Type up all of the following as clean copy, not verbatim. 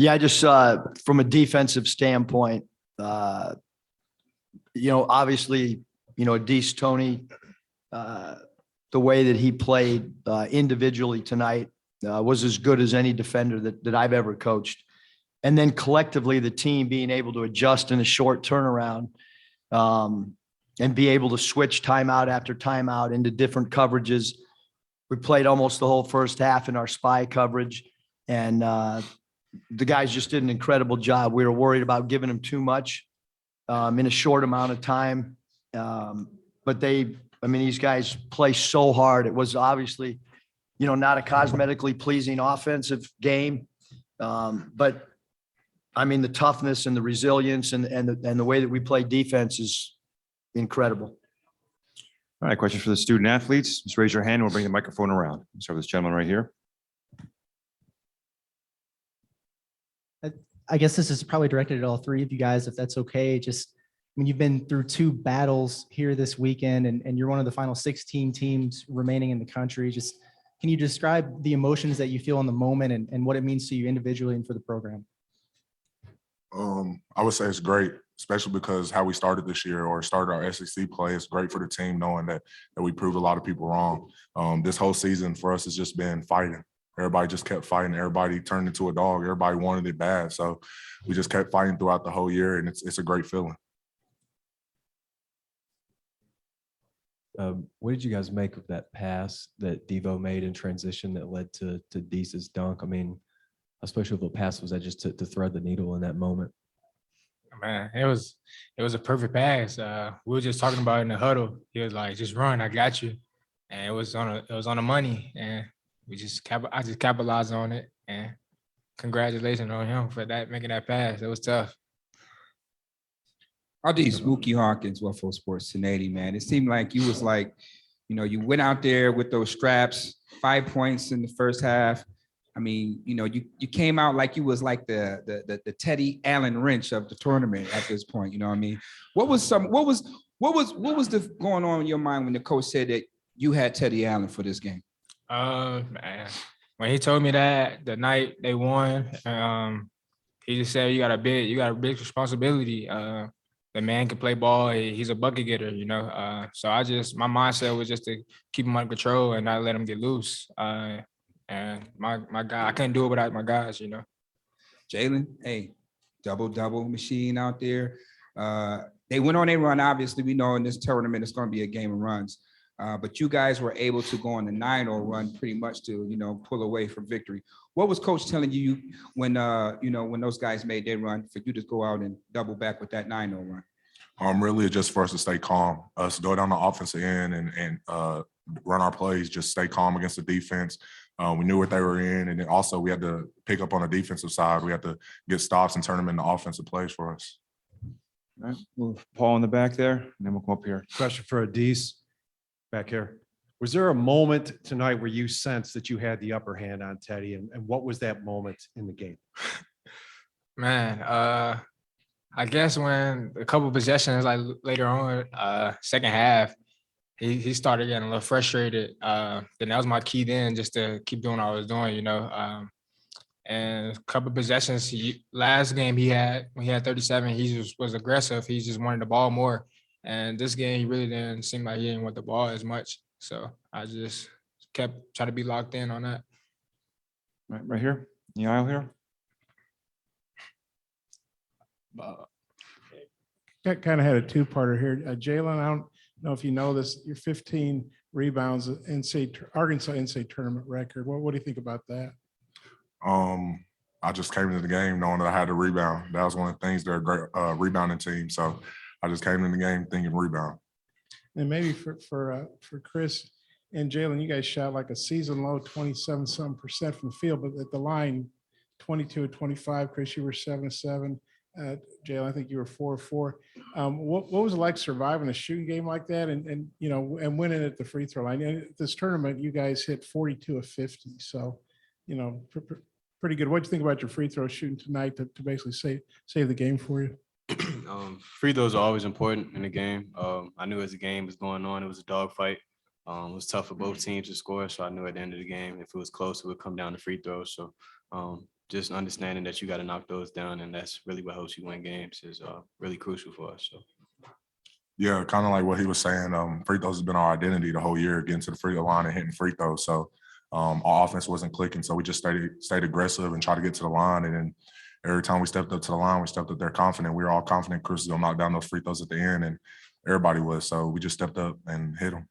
Yeah, just from a defensive standpoint, obviously, Dees Tony, the way that he played individually tonight was as good as any defender that I've ever coached. And then collectively, the team being able to adjust in a short turnaround and be able to switch timeout after timeout into different coverages. We played almost the whole first half in our spy coverage, and the guys just did an incredible job. We were worried about giving them too much in a short amount of time. But these guys play so hard. It was obviously, not a cosmetically pleasing offensive game. But the toughness and the resilience and the way that we play defense is incredible. All right, questions for the student athletes. Just raise your hand and we'll bring the microphone around. Let's start with this gentleman right here. I guess this is probably directed at all three of you guys, if that's okay. Just, you've been through two battles here this weekend, and you're one of the final 16 teams remaining in the country. Just, can you describe the emotions that you feel in the moment and what it means to you individually and for the program? I would say it's great, especially because how we started this year or started our SEC play. It's great for the team knowing that we proved a lot of people wrong. This whole season for us has just been fighting. Everybody just kept fighting. Everybody turned into a dog. Everybody wanted it bad. So we just kept fighting throughout the whole year, and it's a great feeling. What did you guys make of that pass that Devo made in transition that led to Deese's dunk? Especially if the pass was that just to thread the needle in that moment. Man, it was a perfect pass. We were just talking about it in the huddle. He was like, "Just run, I got you," and it was on the money, and I just capitalized on it, and congratulations on him for making that pass. It was tough. Aldis Mookie Hawkins, Waffle Sports 1080, man. It seemed like you was like, you went out there with those straps, 5 points in the first half. You came out like you was like the Teddy Allen Wrench of the tournament at this point. What was going on in your mind when the coach said that you had Teddy Allen for this game? Man, when he told me that the night they won, he just said you got a big responsibility. The man can play ball. He's a bucket getter, So my mindset was just to keep him under control and not let him get loose. And my guy, I couldn't do it without my guys, Jalen, hey, double machine out there. They went on a run. Obviously, we know in this tournament it's going to be a game of runs. But you guys were able to go on a 9-0 run pretty much to, pull away from victory. What was coach telling you when those guys made their run for you to go out and double back with that 9-0 run? Really just for us to stay calm, us go down the offensive end and run our plays, just stay calm against the defense. We knew what they were in. And then also we had to pick up on the defensive side. We had to get stops and turn them into offensive plays for us. All right, move Paul in the back there, and then we'll come up here. Question for Adis back here. Was there a moment tonight where you sensed that you had the upper hand on Teddy, and what was that moment in the game? Man, I guess when a couple of possessions, like later on, second half, he started getting a little frustrated. Then that was my key then, just to keep doing what I was doing, And a couple of possessions, last game when he had 37, he just was aggressive. He just wanted the ball more. And this game, he really didn't seem like he didn't want the ball as much. So I just kept trying to be locked in on that. Right here, in the aisle here. Kind of had a two-parter here. Jalen, I don't know if you know this, your 15 rebounds, Arkansas NCAA tournament record. What do you think about that? I just came into the game knowing that I had to rebound. That was one of the things. They're a great rebounding team. So I just came in the game thinking rebound. And maybe for Chris and Jalen, you guys shot like a season low 27% from the field, but at the line, 22 of 25. Chris, you were 7-7. Jalen, I think you were 4-4. What was it like surviving a shooting game like that and winning at the free throw line? And at this tournament, you guys hit 42 of 50. So, pretty good. What do you think about your free throw shooting tonight to basically save the game for you? Free throws are always important in the game. I knew as the game was going on, it was a dogfight. It was tough for both teams to score. So I knew at the end of the game, if it was close, it would come down to free throws. So just understanding that you got to knock those down, and that's really what helps you win games is really crucial for us. So. Yeah, kind of like what he was saying. Free throws has been our identity the whole year, getting to the free throw line and hitting free throws. So our offense wasn't clicking, so we just stayed aggressive and tried to get to the line. And then every time we stepped up to the line, we stepped up there confident. We were all confident Chris was gonna knock down those free throws at the end, and everybody was. So we just stepped up and hit them.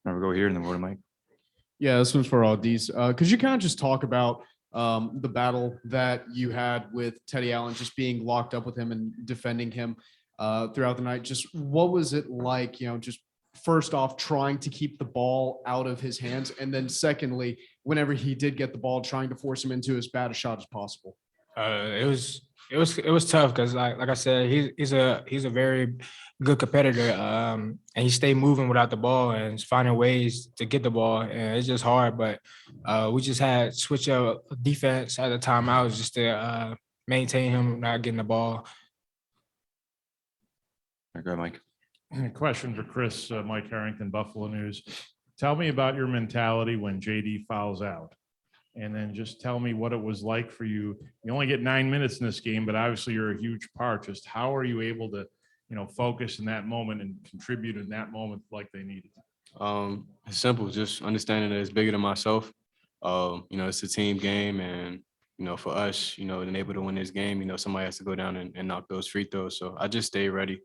Now we go here and then we'll go to Mike. Yeah, this one's for all D's. Could you kind of just talk about the battle that you had with Teddy Allen, just being locked up with him and defending him throughout the night? Just what was it like, just first off, trying to keep the ball out of his hands, and then secondly, whenever he did get the ball, trying to force him into as bad a shot as possible? It was tough because like I said, he's a very good competitor, and he stayed moving without the ball and finding ways to get the ball, and it's just hard. But we just had switch up defense at the timeouts just to maintain him not getting the ball. Go ahead, Mike. Question for Chris, Mike Harrington, Buffalo News. Tell me about your mentality when JD fouls out. And then just tell me what it was like for you. You only get 9 minutes in this game, but obviously you're a huge part. Just how are you able to, focus in that moment and contribute in that moment like they needed? It's simple, just understanding that it's bigger than myself. It's a team game, and for us, and able to win this game, somebody has to go down and knock those free throws. So I just stayed ready.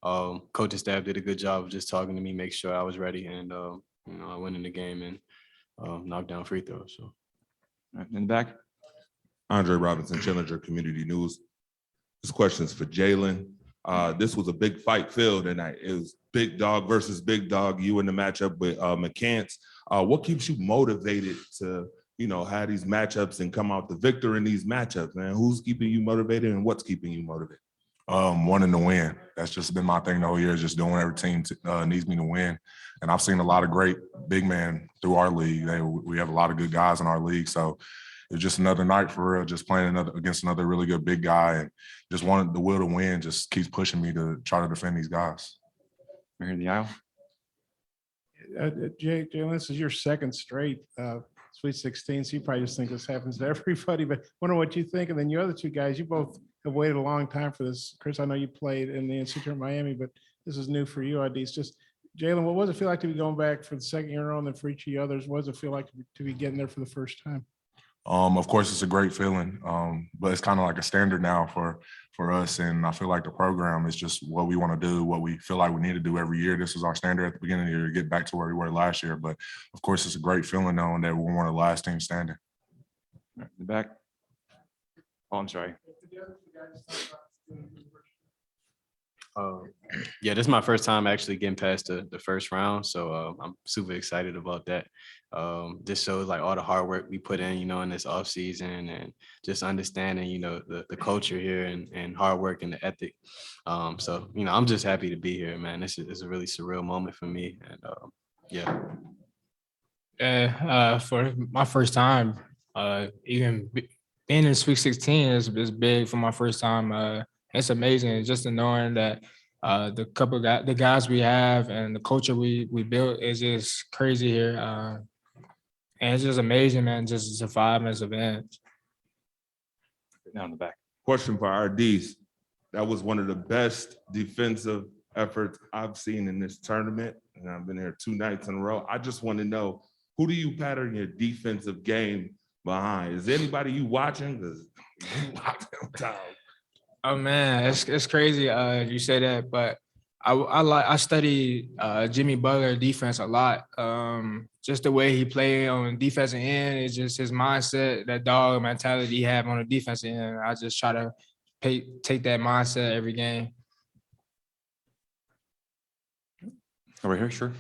Coaching staff did a good job of just talking to me, make sure I was ready, and I went in the game and knocked down free throws. So. In the back. Andre Robinson, Challenger Community News. This question is for Jalen. This was a big fight field tonight. It was big dog versus big dog. You in the matchup with McCants. What keeps you motivated to, have these matchups and come out the victor in these matchups, man? Who's keeping you motivated and what's keeping you motivated? Wanting to win. That's just been my thing the whole year, is just doing whatever team needs me to win. And I've seen a lot of great big men through our league. We have a lot of good guys in our league. So it's just another night for real, just playing against another really good big guy, and just wanting the will to win just keeps pushing me to try to defend these guys. We're in the aisle. Jalen, this is your second straight Sweet 16, so you probably just think this happens to everybody, but wonder what you think. And then your other two guys, you both have waited a long time for this. Chris, I know you played in the NCAA Tournament Miami, but this is new for you, Adis. Just Jalen, what does it feel like to be going back for the second year in a row, and then for each of the others, what does it feel like to be getting there for the first time? Of course, it's a great feeling, but it's kind of like a standard now for us. And I feel like the program is just what we want to do, what we feel like we need to do every year. This was our standard at the beginning of the year to get back to where we were last year. But of course, it's a great feeling knowing that we're one of the last teams standing. In the back. Oh, I'm sorry. Yeah, this is my first time actually getting past the first round, so I'm super excited about that. This shows like all the hard work we put in, in this off season, and just understanding, the culture here and hard work and the ethic. So I'm just happy to be here, man. This is a really surreal moment for me, and yeah. For my first time, even being in Sweet 16 is big for my first time. It's amazing just to knowing that the guys we have and the culture we built is just crazy here. And it's just amazing, man, just to survive this event. Now in the back. Question for RDs. That was one of the best defensive efforts I've seen in this tournament, and I've been here 2 nights in a row. I just want to know, who do you pattern your defensive game behind? Is anybody you watching? Because you watching time. Oh man, it's crazy. You say that, but I study Jimmy Butler defense a lot. Just the way he played on defensive end, it's just his mindset, that dog mentality he have on the defensive end. I just try to take that mindset every game. Over here, sure.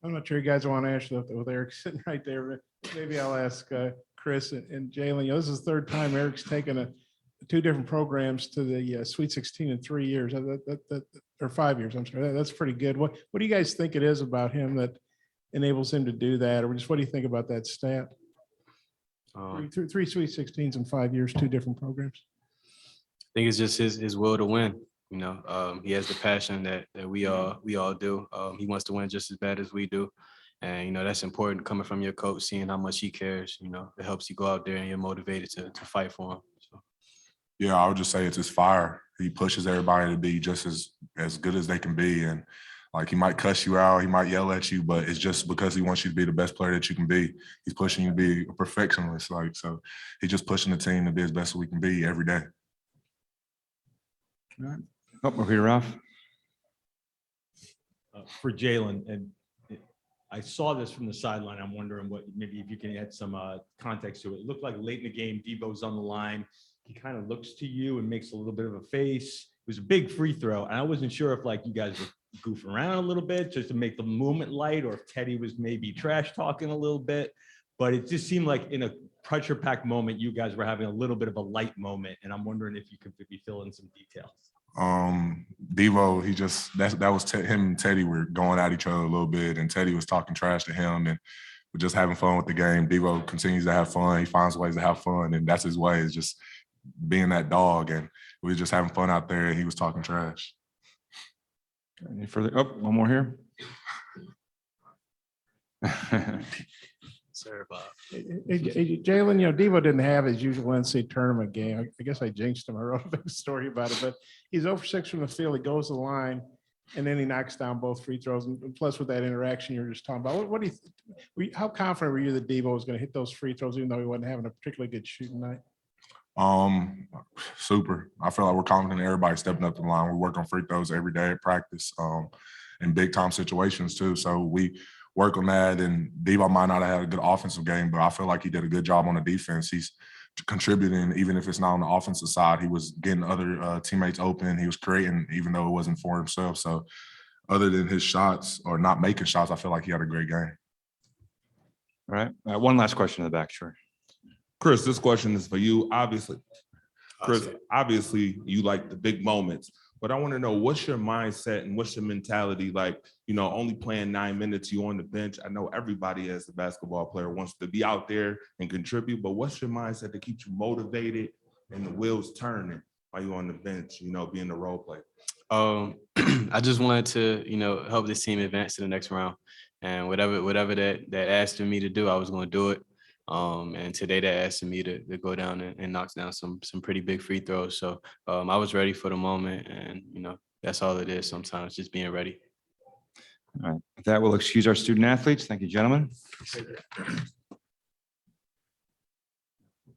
I'm not sure you guys want to answer that with Eric sitting right there, but maybe I'll ask Chris and Jalen. This is the third time Eric's taken 2 different programs to the Sweet 16 in 3 years, or 5 years. I'm sorry. That's pretty good. What do you guys think it is about him that enables him to do that, or just what do you think about that stat? 3 Sweet 16s in 5 years, 2 different programs. I think it's just his will to win. He has the passion that we all do. He wants to win just as bad as we do, And, you know, that's important coming from your coach, seeing how much he cares, you know, it helps you go out there and you're motivated to fight for him. So. Yeah, I would just say it's his fire. He pushes everybody to be just as good as they can be. And like he might cuss you out, he might yell at you, but it's just because he wants you to be the best player that you can be. He's pushing you to be a perfectionist. Like, so he's just pushing the team to be as best as we can be every day. Oh, over here, Ralph. For Jalen, and I saw this from the sideline. I'm wondering what, maybe if you can add some context to it. It looked like late in the game, Debo's on the line. He kind of looks to you and makes a little bit of a face. It was a big free throw. And I wasn't sure if like you guys were goofing around a little bit just to make the movement light, or if Teddy was maybe trash talking a little bit. But it just seemed like in a pressure packed moment, you guys were having a little bit of a light moment. And I'm wondering if you could maybe fill in some details. Devo, he just that was him and Teddy were going at each other a little bit, and Teddy was talking trash to him, and we're just having fun with the game. Devo continues to have fun. He finds ways to have fun, and that's his way, is just being that dog. And we were just having fun out there, and he was talking trash. Any further? Oh, one more here. Sorry, Bob. Jalen, Devo didn't have his usual NCAA tournament game. I guess I jinxed him. I wrote a big story about it, but he's 0 for 6 from the field. He goes to the line, and then he knocks down both free throws. And plus, with that interaction you were just talking about, what do you? How confident were you that Devo was going to hit those free throws, even though he wasn't having a particularly good shooting night? Super. I feel like we're confident in everybody stepping up the line. We work on free throws every day at practice, in big time situations too. So we work on that. And Devo might not have had a good offensive game, but I feel like he did a good job on the defense. He's contributing, even if it's not on the offensive side. He was getting other teammates open. He was creating, even though it wasn't for himself. So other than his shots or not making shots, I feel like he had a great game. All right. One last question in the back, sure. Chris, this question is for you. Obviously, Chris, obviously you like the big moments, but I want to know, what's your mindset and what's your mentality like, only playing 9 minutes, you on the bench. I know everybody as a basketball player wants to be out there and contribute, but what's your mindset that keeps you motivated and the wheels turning while you're on the bench, being the role player? I just wanted to, help this team advance to the next round, and whatever that asked of me to do, I was going to do it. And today they asked me to go down and knock down some pretty big free throws. So I was ready for the moment, and that's all it is sometimes, just being ready. All right. With that, we'll excuse our student athletes. Thank you, gentlemen.